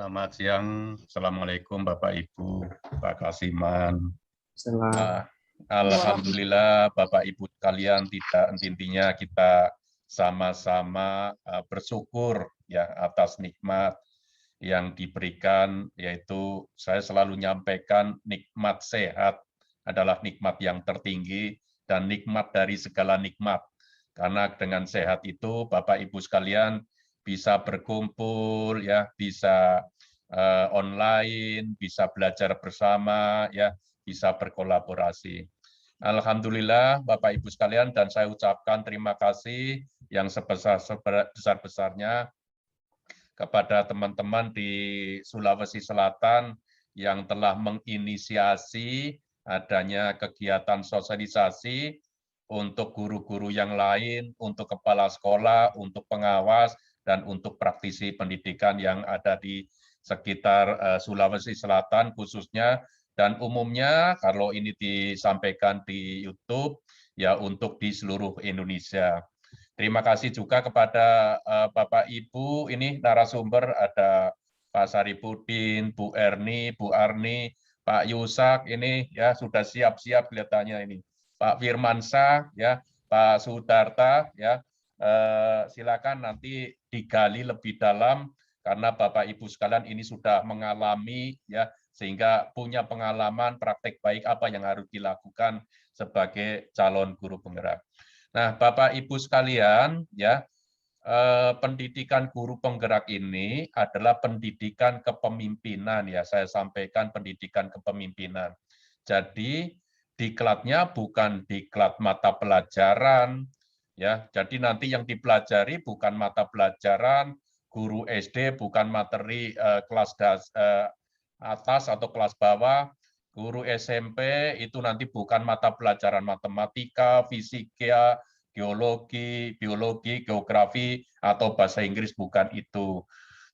Selamat siang. Assalamualaikum Bapak Ibu, Pak Kasiman. Selamat. Alhamdulillah Bapak Ibu sekalian, tidak intinya kita sama-sama bersyukur ya atas nikmat yang diberikan, yaitu saya selalu nyampaikan nikmat sehat adalah nikmat yang tertinggi dan nikmat dari segala nikmat. Karena dengan sehat itu Bapak Ibu sekalian bisa berkumpul ya, bisa online, bisa belajar bersama ya, bisa berkolaborasi. Alhamdulillah Bapak Ibu sekalian, dan saya ucapkan terima kasih yang sebesar-besarnya kepada teman-teman di Sulawesi Selatan yang telah menginisiasi adanya kegiatan sosialisasi untuk guru-guru yang lain, untuk kepala sekolah, untuk pengawas, dan untuk praktisi pendidikan yang ada di sekitar Sulawesi Selatan khususnya, dan umumnya kalau ini disampaikan di YouTube, ya untuk di seluruh Indonesia. Terima kasih juga kepada Bapak Ibu, ini narasumber ada Pak Saripudin, Bu Erni, Bu Arni, Pak Yusak, ini ya sudah siap-siap kelihatannya ini. Pak Firmansyah, ya, Pak Sudarta, ya, silakan nanti digali lebih dalam karena Bapak Ibu sekalian ini sudah mengalami ya sehingga punya pengalaman praktek baik apa yang harus dilakukan sebagai calon guru penggerak. Nah, Bapak Ibu sekalian, ya, pendidikan guru penggerak ini adalah pendidikan kepemimpinan ya. Saya sampaikan pendidikan kepemimpinan. Jadi diklatnya bukan diklat mata pelajaran ya. Jadi nanti yang dipelajari bukan mata pelajaran, guru SD bukan materi kelas atas atau kelas bawah, guru SMP itu nanti bukan mata pelajaran matematika, fisika, geologi, biologi, geografi, atau bahasa Inggris, bukan itu.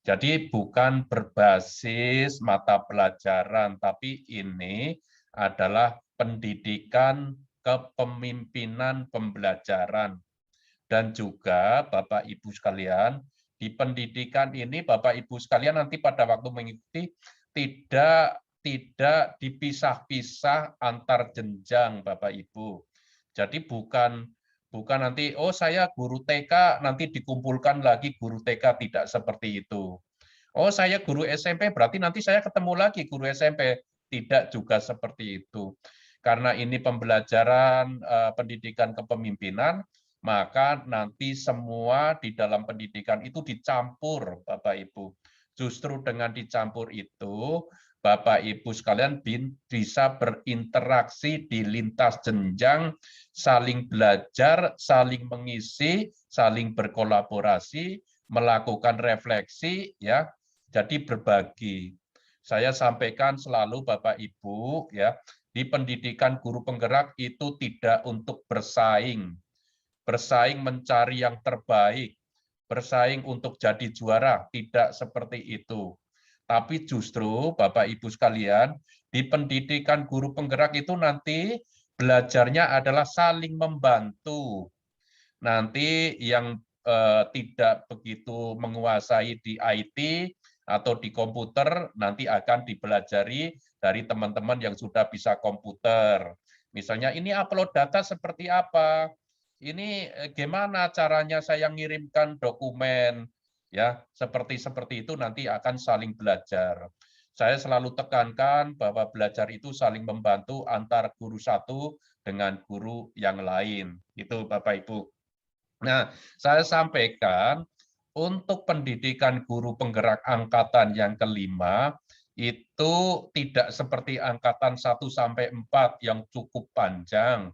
Jadi bukan berbasis mata pelajaran, tapi ini adalah pendidikan kepemimpinan pembelajaran. Dan juga Bapak Ibu sekalian, di pendidikan ini Bapak Ibu sekalian nanti pada waktu mengikuti tidak dipisah-pisah antar jenjang Bapak Ibu. Jadi bukan nanti oh saya guru TK nanti dikumpulkan lagi guru TK, tidak seperti itu. Oh saya guru SMP berarti nanti saya ketemu lagi guru SMP, tidak juga seperti itu. Karena ini pembelajaran pendidikan kepemimpinan, maka nanti semua di dalam pendidikan itu dicampur Bapak Ibu. Justru dengan dicampur itu Bapak Ibu sekalian bisa berinteraksi di lintas jenjang, saling belajar, saling mengisi, saling berkolaborasi, melakukan refleksi ya. Jadi berbagi. Saya sampaikan selalu Bapak Ibu ya, di pendidikan guru penggerak itu tidak untuk bersaing mencari yang terbaik, bersaing untuk jadi juara, tidak seperti itu. Tapi justru Bapak Ibu sekalian, di pendidikan guru penggerak itu nanti belajarnya adalah saling membantu. Nanti yang tidak begitu menguasai di IT atau di komputer, nanti akan dipelajari dari teman-teman yang sudah bisa komputer. Misalnya ini upload data seperti apa, ini gimana caranya saya ngirimkan dokumen, ya seperti itu nanti akan saling belajar. Saya selalu tekankan bahwa belajar itu saling membantu antar guru satu dengan guru yang lain. Itu Bapak Ibu. Nah, saya sampaikan untuk pendidikan guru penggerak angkatan yang kelima itu tidak seperti angkatan 1 sampai 4 yang cukup panjang.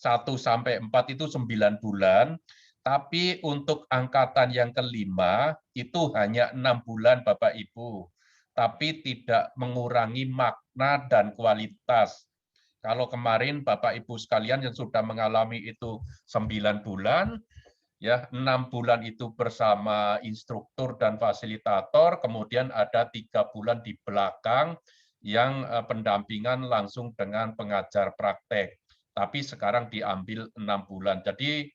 1 sampai 4 itu 9 bulan, tapi untuk angkatan yang kelima itu hanya 6 bulan Bapak Ibu. Tapi tidak mengurangi makna dan kualitas. Kalau kemarin Bapak Ibu sekalian yang sudah mengalami itu 9 bulan, ya 6 bulan itu bersama instruktur dan fasilitator, kemudian ada 3 bulan di belakang yang pendampingan langsung dengan pengajar praktek. Tapi sekarang diambil 6 bulan. Jadi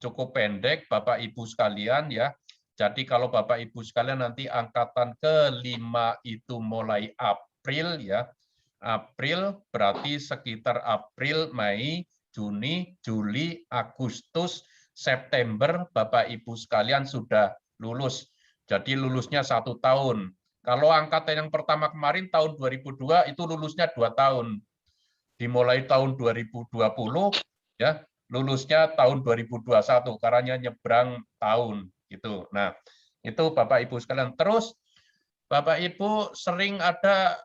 cukup pendek Bapak Ibu sekalian ya. Jadi kalau Bapak Ibu sekalian nanti angkatan ke-5 itu mulai April ya. April berarti sekitar April, Mei, Juni, Juli, Agustus, September Bapak Ibu sekalian sudah lulus. Jadi lulusnya 1 tahun. Kalau angkatan yang pertama kemarin tahun 2002 itu lulusnya 2 tahun. Dimulai tahun 2020 ya, lulusnya tahun 2021 karena nyebrang tahun gitu. Nah, itu Bapak Ibu sekalian. Terus Bapak Ibu sering ada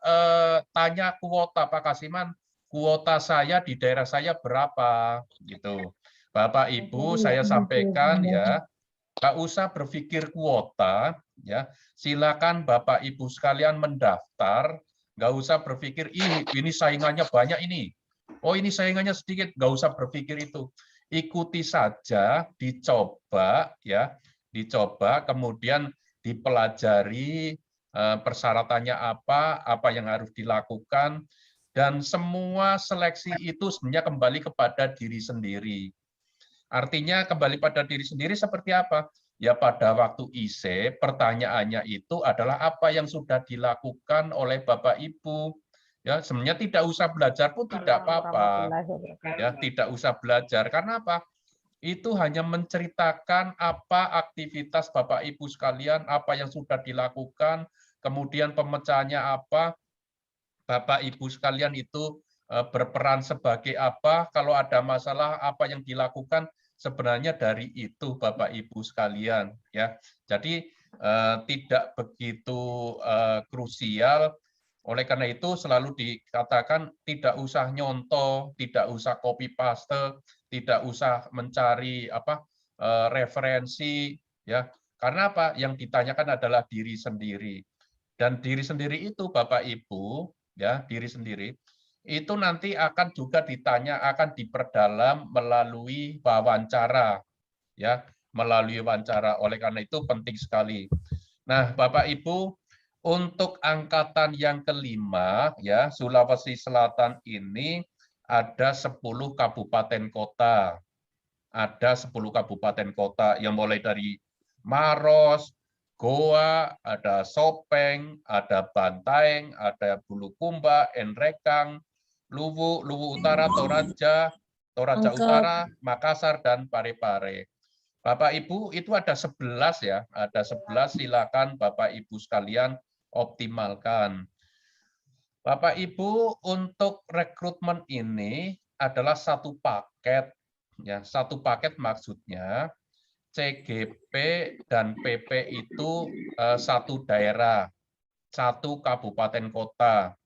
tanya kuota Pak Kasiman, kuota saya di daerah saya berapa gitu. Bapak Ibu saya sampaikan ya, nggak usah berpikir kuota ya. Silakan Bapak Ibu sekalian mendaftar, nggak usah berpikir ini saingannya banyak ini. Oh ini saingannya sedikit, nggak usah berpikir itu. Ikuti saja, dicoba ya, dicoba kemudian dipelajari persyaratannya apa yang harus dilakukan, dan semua seleksi itu sebenarnya kembali kepada diri sendiri. Artinya kembali pada diri sendiri seperti apa? Ya pada waktu IC, pertanyaannya itu adalah apa yang sudah dilakukan oleh Bapak Ibu. Ya, sebenarnya tidak usah belajar pun tidak apa-apa. Ya, tidak usah belajar. Karena apa? Itu hanya menceritakan apa aktivitas Bapak Ibu sekalian, apa yang sudah dilakukan, kemudian pemecahannya apa, Bapak Ibu sekalian itu berperan sebagai apa, kalau ada masalah apa yang dilakukan, sebenarnya dari itu Bapak Ibu sekalian ya. Jadi tidak begitu krusial. Oleh karena itu selalu dikatakan tidak usah nyontoh, tidak usah copy paste, tidak usah mencari referensi ya. Karena apa? Yang ditanyakan adalah diri sendiri. Dan diri sendiri itu Bapak Ibu ya, diri sendiri itu nanti akan juga ditanya, akan diperdalam melalui wawancara ya, melalui wawancara. Oleh karena itu penting sekali. Nah, Bapak Ibu, untuk angkatan yang ke-5 ya, Sulawesi Selatan ini ada 10 kabupaten kota. Ada 10 kabupaten kota yang mulai dari Maros, Goa, ada Sopeng, ada Bantaeng, ada Bulukumba, Enrekang, Luwu, Luwu Utara, Toraja, Toraja Utara, Makassar, dan Parepare. Bapak Ibu, itu ada 11 ya, ada 11, silakan Bapak Ibu sekalian optimalkan. Bapak Ibu, untuk rekrutmen ini adalah satu paket ya, satu paket maksudnya CGP dan PP itu satu daerah, satu kabupaten kota.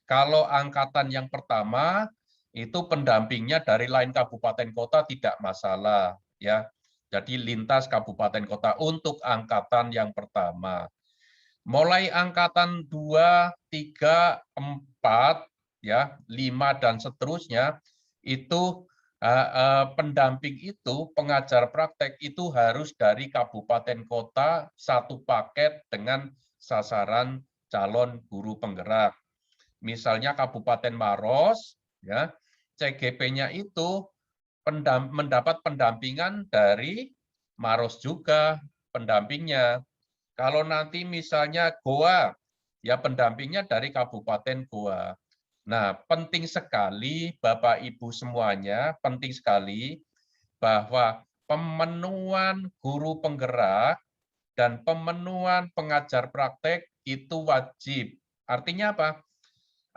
Kalau angkatan yang pertama itu pendampingnya dari lain kabupaten kota tidak masalah ya. Jadi lintas kabupaten kota untuk angkatan yang pertama. Mulai angkatan 2, 3, 4 ya, 5 dan seterusnya itu pendamping itu, pengajar praktek itu harus dari kabupaten kota satu paket dengan sasaran calon guru penggerak. Misalnya Kabupaten Maros, ya, CGP-nya itu mendapat pendampingan dari Maros juga pendampingnya. Kalau nanti misalnya Goa, ya pendampingnya dari Kabupaten Goa. Nah, penting sekali Bapak Ibu semuanya, penting sekali bahwa pemenuhan guru penggerak dan pemenuhan pengajar praktek itu wajib. Artinya apa?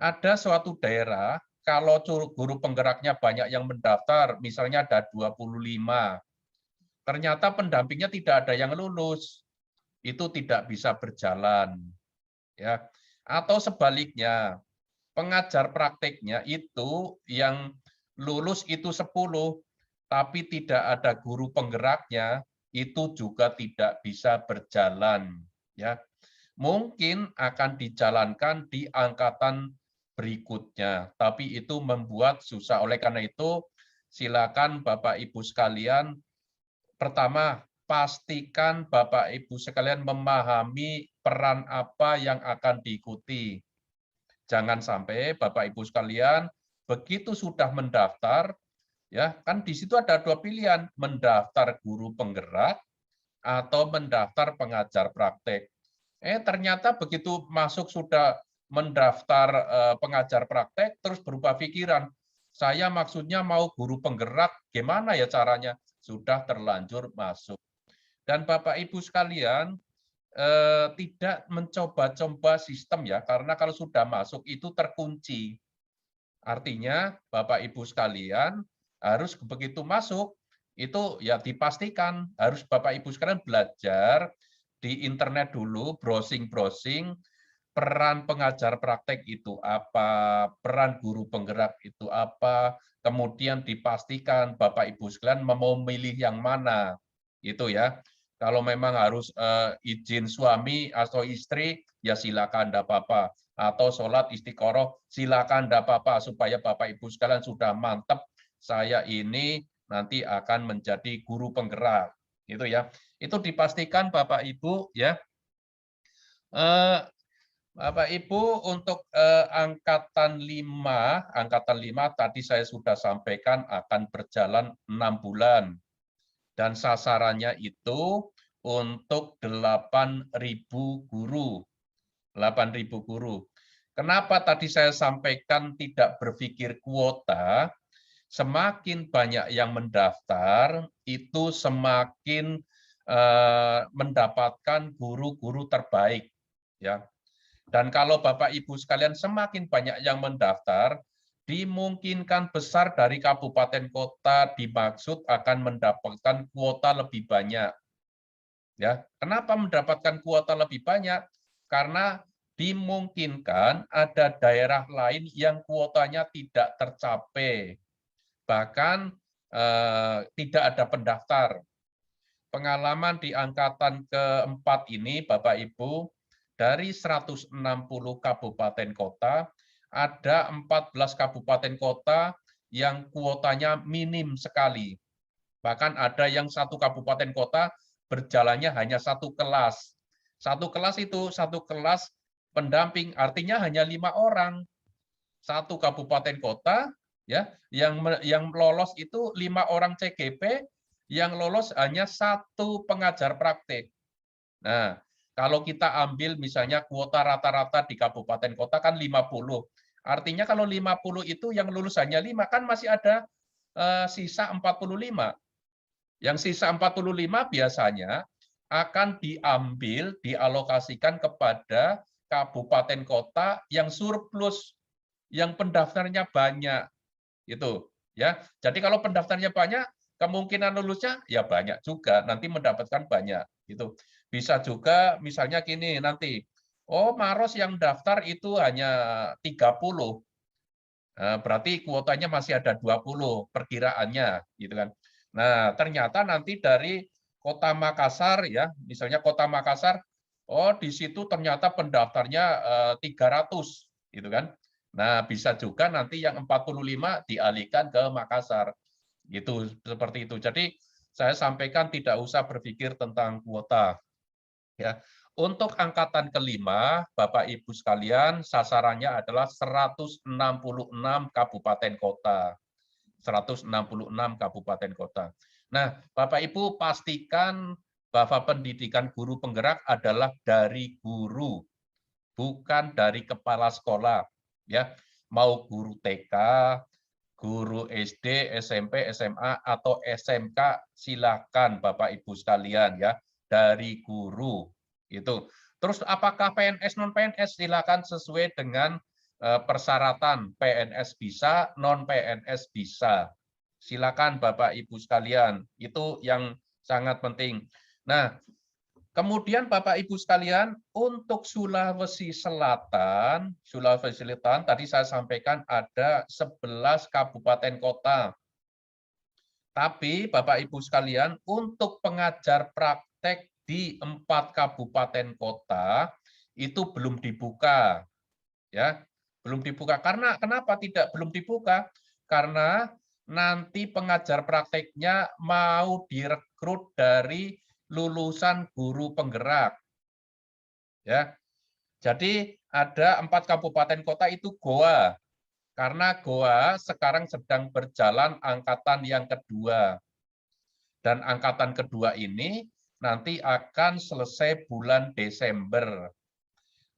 Ada suatu daerah, kalau guru penggeraknya banyak yang mendaftar, misalnya ada 25, ternyata pendampingnya tidak ada yang lulus, itu tidak bisa berjalan. Ya. Atau sebaliknya, pengajar prakteknya itu yang lulus itu 10, tapi tidak ada guru penggeraknya, itu juga tidak bisa berjalan. Ya. Mungkin akan dijalankan di angkatan berikutnya, tapi itu membuat susah. Oleh karena itu, silakan Bapak Ibu sekalian, pertama, pastikan Bapak Ibu sekalian memahami peran apa yang akan diikuti. Jangan sampai Bapak Ibu sekalian begitu sudah mendaftar, ya kan di situ ada dua pilihan, mendaftar guru penggerak atau mendaftar pengajar praktek. Ternyata begitu masuk sudah mendaftar pengajar praktek, terus berubah pikiran. Saya maksudnya mau guru penggerak, gimana ya caranya? Sudah terlanjur masuk. Dan Bapak Ibu sekalian, tidak mencoba-coba sistem ya, karena kalau sudah masuk itu terkunci. Artinya Bapak Ibu sekalian harus begitu masuk itu ya dipastikan harus Bapak Ibu sekalian belajar di internet dulu, browsing-browsing peran pengajar praktek itu apa, peran guru penggerak itu apa, kemudian dipastikan Bapak Ibu sekalian mau memilih yang mana. Itu ya. Kalau memang harus izin suami atau istri, ya silakan, enggak apa-apa. Atau sholat istiqoroh, silakan, enggak apa-apa. Supaya Bapak Ibu sekalian sudah mantap, saya ini nanti akan menjadi guru penggerak. Itu ya. Itu dipastikan Bapak Ibu ya. Bapak Ibu untuk angkatan 5 tadi saya sudah sampaikan akan berjalan 6 bulan. Dan sasarannya itu untuk 8.000 guru. 8.000 guru. Kenapa tadi saya sampaikan tidak berpikir kuota? Semakin banyak yang mendaftar, itu semakin mendapatkan guru-guru terbaik. Ya. Dan kalau Bapak Ibu sekalian semakin banyak yang mendaftar, dimungkinkan besar dari kabupaten kota dimaksud akan mendapatkan kuota lebih banyak. Ya, kenapa mendapatkan kuota lebih banyak? Karena dimungkinkan ada daerah lain yang kuotanya tidak tercapai. Bahkan tidak ada pendaftar. Pengalaman di angkatan keempat ini, Bapak Ibu, dari 160 kabupaten kota, ada 14 kabupaten kota yang kuotanya minim sekali. Bahkan ada yang satu kabupaten kota berjalannya hanya satu kelas. Satu kelas itu, satu kelas pendamping, artinya hanya 5 orang. Satu kabupaten kota, ya, yang lolos itu 5 orang CGP, yang lolos hanya satu pengajar praktik. Nah, kalau kita ambil misalnya kuota rata-rata di kabupaten kota kan 50. Artinya kalau 50 itu yang lulus hanya 5, kan masih ada sisa 45. Yang sisa 45 biasanya akan diambil, dialokasikan kepada kabupaten kota yang surplus, yang pendaftarnya banyak. Itu ya. Jadi kalau pendaftarnya banyak, kemungkinan lulusnya ya banyak juga, nanti mendapatkan banyak. Itu bisa juga misalnya gini nanti, oh Maros yang daftar itu hanya 30. Berarti kuotanya masih ada 20 perkiraannya, gitu kan. Nah, ternyata nanti dari Kota Makassar ya, misalnya Kota Makassar, oh di situ ternyata pendaftarnya 300, gitu kan. Nah, bisa juga nanti yang 45 dialihkan ke Makassar. Gitu, seperti itu. Jadi saya sampaikan tidak usah berpikir tentang kuota. Ya, untuk angkatan kelima, Bapak Ibu sekalian, sasarannya adalah 166 kabupaten kota. 166 kabupaten kota. Nah, Bapak Ibu pastikan bahwa pendidikan guru penggerak adalah dari guru, bukan dari kepala sekolah. Ya, mau guru TK, guru SD, SMP, SMA, atau SMK, silakan Bapak Ibu sekalian ya, dari guru. Itu. Terus apakah PNS non PNS silakan sesuai dengan persyaratan. PNS bisa, non PNS bisa. Silakan Bapak Ibu sekalian. Itu yang sangat penting. Nah, kemudian Bapak Ibu sekalian, untuk Sulawesi Selatan tadi saya sampaikan ada 11 kabupaten kota. Tapi Bapak Ibu sekalian, untuk pengajar praktek di 4 kabupaten kota itu belum dibuka. Ya, belum dibuka. Karena kenapa belum dibuka? Karena nanti pengajar prakteknya mau direkrut dari lulusan guru penggerak. Ya, jadi ada 4 kabupaten kota itu Goa. Karena Goa sekarang sedang berjalan angkatan yang kedua. Dan angkatan kedua ini nanti akan selesai bulan Desember.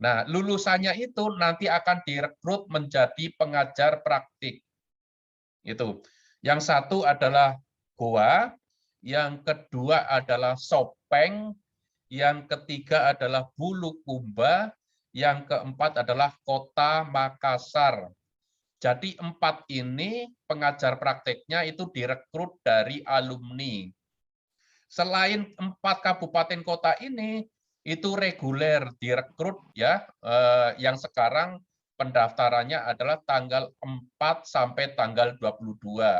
Nah, lulusannya itu nanti akan direkrut menjadi pengajar praktik. Itu. Yang satu adalah Goa, yang kedua adalah Sopeng, yang ketiga adalah Bulukumba, yang keempat adalah Kota Makassar. Jadi 4 ini pengajar prakteknya itu direkrut dari alumni. Selain 4 kabupaten kota ini, itu reguler direkrut ya, yang sekarang pendaftarannya adalah tanggal 4 sampai tanggal 22.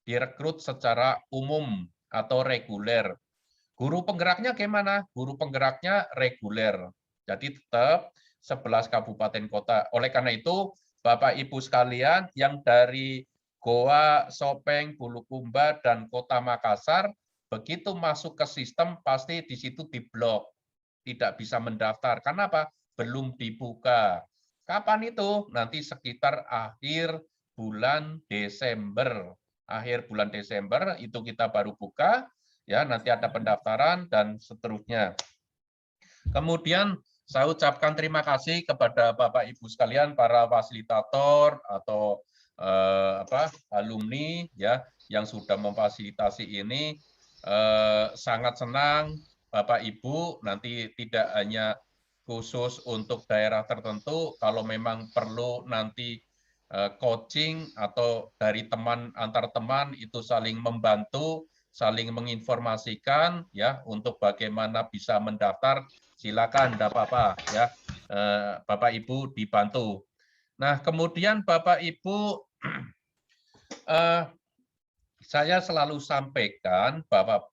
Direkrut secara umum atau reguler. Guru penggeraknya gimana? Guru penggeraknya reguler. Jadi tetap 11 kabupaten kota. Oleh karena itu, Bapak Ibu sekalian yang dari Goa, Sopeng, Bulukumba, dan Kota Makassar, begitu masuk ke sistem pasti di situ diblok. Tidak bisa mendaftar. Karena apa? Belum dibuka. Kapan itu? Nanti sekitar akhir bulan Desember. Akhir bulan Desember itu kita baru buka. Ya, nanti ada pendaftaran dan seterusnya. Kemudian saya ucapkan terima kasih kepada Bapak Ibu sekalian para fasilitator atau alumni ya yang sudah memfasilitasi ini. Sangat senang Bapak Ibu nanti tidak hanya khusus untuk daerah tertentu, kalau memang perlu nanti coaching atau dari teman antar teman itu saling membantu, saling menginformasikan ya untuk bagaimana bisa mendaftar, silakan tidak apa-apa ya, Bapak Ibu dibantu. Nah, kemudian Bapak Ibu saya selalu sampaikan bahwa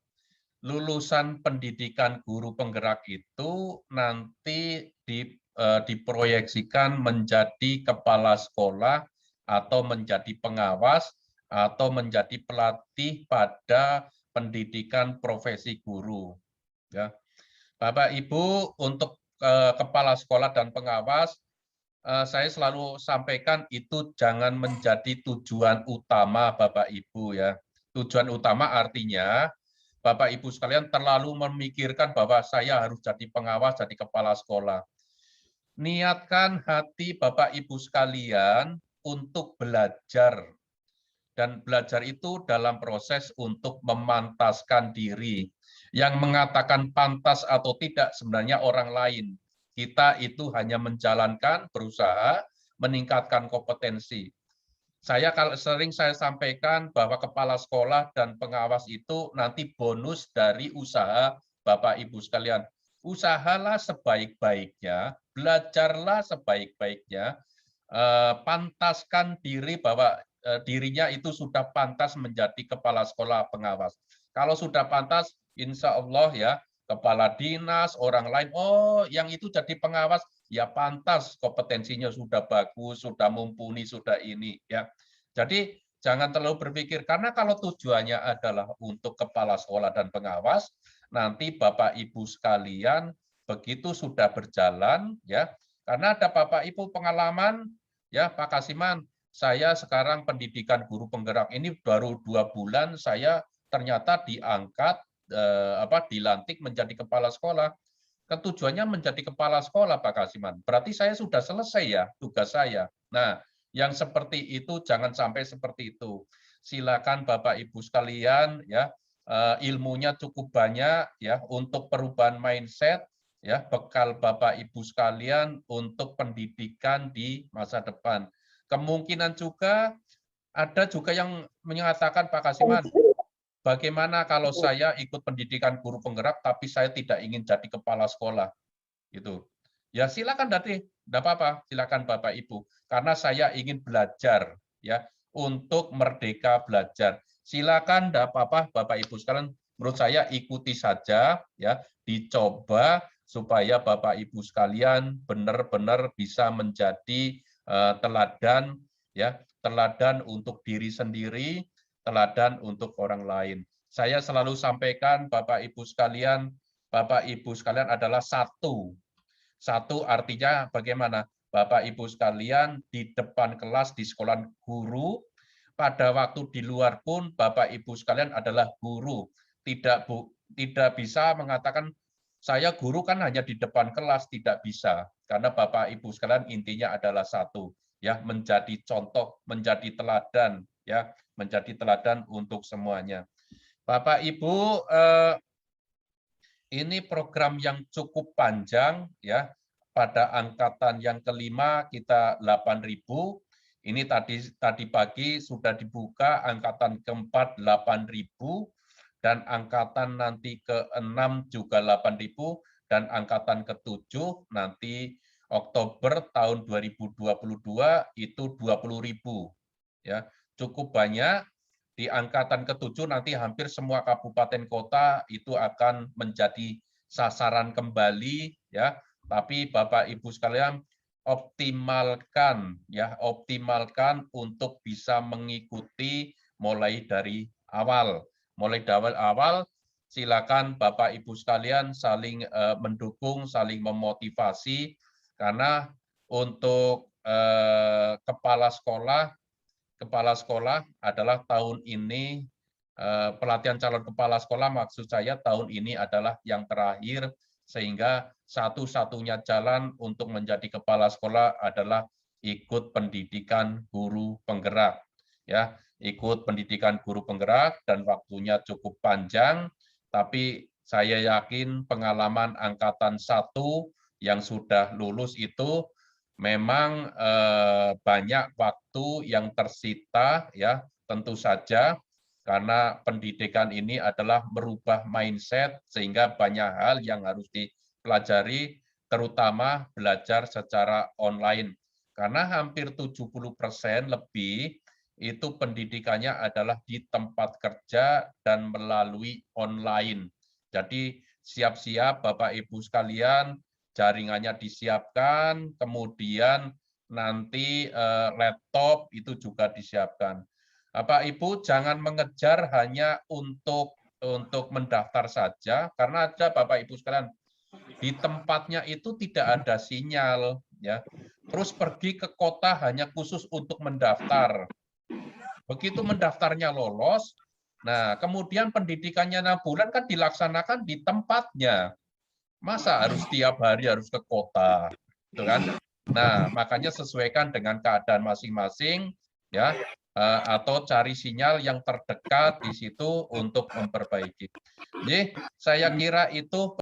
lulusan pendidikan guru penggerak itu nanti diproyeksikan menjadi kepala sekolah atau menjadi pengawas atau menjadi pelatih pada pendidikan profesi guru. Ya, Bapak Ibu untuk kepala sekolah dan pengawas, saya selalu sampaikan itu jangan menjadi tujuan utama Bapak Ibu ya. Tujuan utama artinya Bapak Ibu sekalian terlalu memikirkan bahwa saya harus jadi pengawas, jadi kepala sekolah. Niatkan hati Bapak Ibu sekalian untuk belajar. Dan belajar itu dalam proses untuk memantaskan diri. Yang mengatakan pantas atau tidak sebenarnya orang lain. Kita itu hanya menjalankan, berusaha, meningkatkan kompetensi. Sering saya sampaikan bahwa kepala sekolah dan pengawas itu nanti bonus dari usaha Bapak Ibu sekalian. Usahalah sebaik-baiknya, belajarlah sebaik-baiknya, pantaskan diri bahwa dirinya itu sudah pantas menjadi kepala sekolah pengawas. Kalau sudah pantas, insya Allah ya, kepala dinas, orang lain, oh yang itu jadi pengawas, ya pantas kompetensinya sudah bagus, sudah mumpuni, sudah ini ya. Jadi jangan terlalu berpikir karena kalau tujuannya adalah untuk kepala sekolah dan pengawas, nanti Bapak Ibu sekalian begitu sudah berjalan ya, karena ada Bapak Ibu pengalaman ya Pak Kasiman, saya sekarang pendidikan guru penggerak ini baru 2 bulan saya ternyata diangkat dilantik menjadi kepala sekolah. Ketujuannya menjadi kepala sekolah Pak Kasiman. Berarti saya sudah selesai ya tugas saya. Nah, yang seperti itu jangan sampai seperti itu. Silakan Bapak Ibu sekalian ya, ilmunya cukup banyak ya untuk perubahan mindset ya, bekal Bapak Ibu sekalian untuk pendidikan di masa depan. Kemungkinan juga ada juga yang menyatakan Pak Kasiman, bagaimana kalau saya ikut pendidikan guru penggerak tapi saya tidak ingin jadi kepala sekolah? Gitu. Ya silakan nanti, tidak apa-apa, silakan Bapak Ibu. Karena saya ingin belajar ya untuk merdeka belajar. Silakan tidak apa-apa Bapak Ibu sekalian, menurut saya ikuti saja ya, dicoba supaya Bapak Ibu sekalian benar-benar bisa menjadi teladan ya, teladan untuk diri sendiri, teladan untuk orang lain. Saya selalu sampaikan Bapak Ibu sekalian adalah satu. Satu artinya bagaimana? Bapak Ibu sekalian di depan kelas di sekolah guru, pada waktu di luar pun Bapak Ibu sekalian adalah guru. tidak bisa mengatakan saya guru kan hanya di depan kelas, tidak bisa. Karena Bapak Ibu sekalian intinya adalah satu, ya, menjadi contoh, menjadi teladan, ya, menjadi teladan untuk semuanya. Bapak Ibu, ini program yang cukup panjang, ya. Pada angkatan yang kelima kita 8.000. Ini tadi pagi sudah dibuka angkatan keempat 8.000 dan angkatan nanti ke-6 juga 8.000 dan angkatan ke-7 nanti Oktober tahun 2022 itu 20.000. Ya, cukup banyak. Di angkatan ke-7 nanti hampir semua kabupaten kota itu akan menjadi sasaran kembali, ya. Tapi Bapak Ibu sekalian optimalkan, ya, optimalkan untuk bisa mengikuti mulai dari awal. Mulai dari awal, silakan Bapak Ibu sekalian saling mendukung, saling memotivasi, karena untuk kepala sekolah adalah tahun ini, pelatihan calon kepala sekolah maksud saya tahun ini adalah yang terakhir, sehingga satu-satunya jalan untuk menjadi kepala sekolah adalah ikut pendidikan guru penggerak. Ya, ikut pendidikan guru penggerak dan waktunya cukup panjang, tapi saya yakin pengalaman angkatan 1 yang sudah lulus itu memang banyak waktu yang tersita, ya, tentu saja karena pendidikan ini adalah merubah mindset sehingga banyak hal yang harus dipelajari, terutama belajar secara online. Karena hampir 70% lebih itu pendidikannya adalah di tempat kerja dan melalui online. Jadi siap-siap Bapak Ibu sekalian, jaringannya disiapkan, kemudian nanti laptop itu juga disiapkan. Bapak Ibu jangan mengejar hanya untuk mendaftar saja, karena ada Bapak Ibu sekalian di tempatnya itu tidak ada sinyal, ya. Terus pergi ke kota hanya khusus untuk mendaftar. Begitu mendaftarnya lolos, nah kemudian pendidikannya 6 bulan kan dilaksanakan di tempatnya. Masa harus tiap hari harus ke kota, gitu kan? Nah, makanya sesuaikan dengan keadaan masing-masing, ya, atau cari sinyal yang terdekat di situ untuk memperbaiki. Jadi, saya kira itu